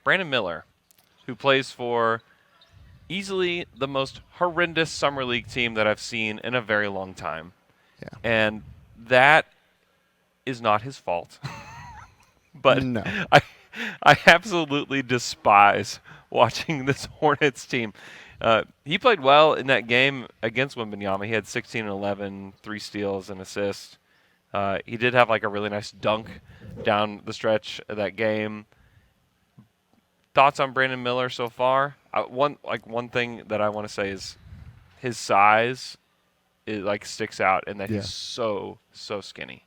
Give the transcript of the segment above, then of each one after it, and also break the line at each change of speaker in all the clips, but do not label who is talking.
Brandon Miller, who plays for easily the most horrendous summer league team that I've seen in a very long time.
Yeah.
And that is not his fault. But
No.
I absolutely despise watching this Hornets team. He played well in that game against Wembanyama. He had 16 and 11, 3 steals and assists. He did have like a really nice dunk down the stretch of that game. Thoughts on Brandon Miller so far? One thing that I want to say is his size sticks out, and that he's so skinny.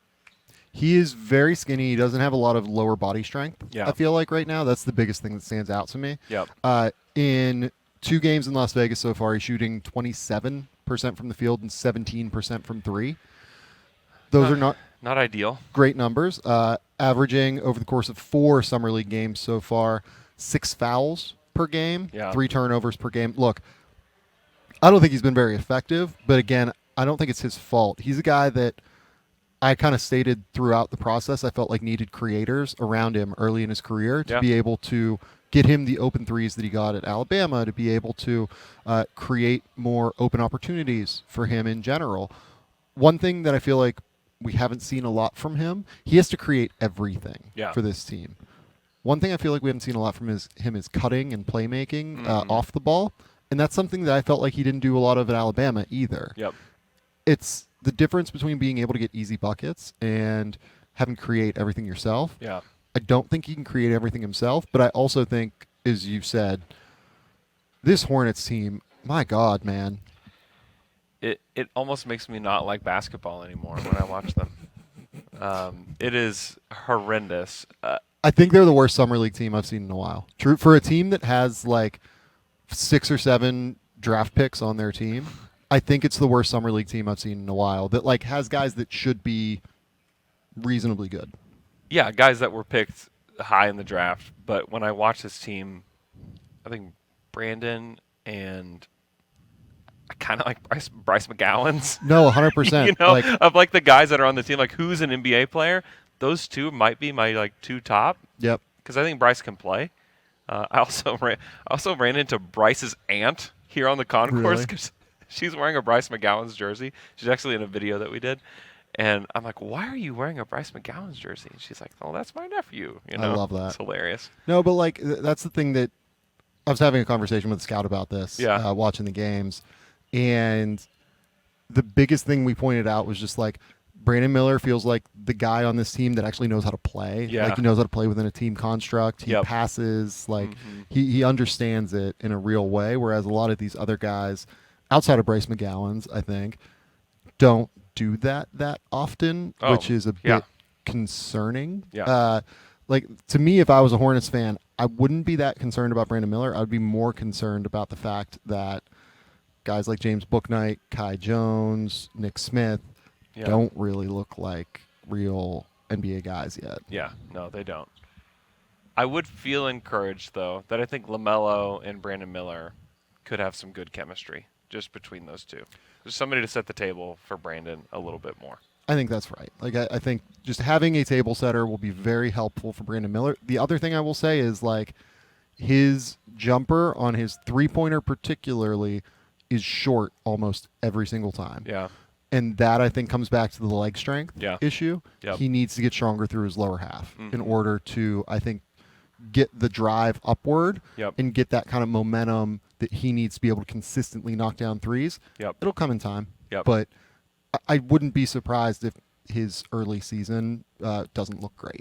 He is very skinny. He doesn't have a lot of lower body strength.
Yeah.
I feel like right now that's the biggest thing that stands out to me.
Yep.
In 2 games in Las Vegas so far, he's shooting 27% from the field and 17% from 3. Those are not
ideal.
Great numbers. Averaging over the course of 4 summer league games so far, 6 fouls per game, 3 turnovers per game. Look, I don't think he's been very effective, but again, I don't think it's his fault. He's a guy that I kind of stated throughout the process I felt like needed creators around him early in his career to be able to get him the open threes that he got at Alabama, to be able to create more open opportunities for him in general. One thing that I feel like we haven't seen a lot from him, he has to create everything for this team. One thing I feel like we haven't seen a lot from him is cutting and playmaking off the ball, and that's something that I felt like he didn't do a lot of at Alabama either.
Yep.
It's the difference between being able to get easy buckets and having to create everything yourself.
Yeah.
I don't think he can create everything himself, but I also think, as you said, this Hornets team, my God, man.
It almost makes me not like basketball anymore when I watch them. It is horrendous.
I think they're the worst summer league team I've seen in a while. True, for a team that has like 6 or 7 draft picks on their team, I think it's the worst summer league team I've seen in a while that like has guys that should be reasonably good.
Yeah, guys that were picked high in the draft. But when I watch this team, I think Brandon and I kind of like Bryce McGowan's.
No, 100%.
You know, of like the guys that are on the team, like who's an NBA player, those 2 might be my like 2 top.
Yep.
Because I think Bryce can play. I also ran into Bryce's aunt here on the concourse because she's wearing a Bryce McGowan's jersey. She's actually in a video that we did. And I'm like, why are you wearing a Bryce McGowan's jersey? And she's like, oh, that's my nephew. You know?
I love that.
It's hilarious.
No, but like that's the thing that I was having a conversation with Scout about this, watching the games. And the biggest thing we pointed out was just like Brandon Miller feels like the guy on this team that actually knows how to play.
Yeah.
Like he knows how to play within a team construct. He passes. Like he understands it in a real way. Whereas a lot of these other guys outside of Bryce McGowan's, I think, don't do that often, which is a bit concerning.
Yeah.
Like to me, if I was a Hornets fan, I wouldn't be that concerned about Brandon Miller. I'd be more concerned about the fact that guys like James Bouknight, Kai Jones, Nick Smith don't really look like real NBA guys yet.
Yeah, no, they don't. I would feel encouraged, though, that I think LaMelo and Brandon Miller could have some good chemistry just between those 2. There's somebody to set the table for Brandon a little bit more.
I think that's right. Like I think just having a table setter will be very helpful for Brandon Miller. The other thing I will say is like his jumper on his 3-pointer particularly is short almost every single time.
Yeah.
And that, I think, comes back to the leg strength issue.
Yep.
He needs to get stronger through his lower half in order to, I think, get the drive upward and get that kind of momentum that he needs to be able to consistently knock down threes.
Yep.
It'll come in time.
Yep.
But I wouldn't be surprised if his early season doesn't look great.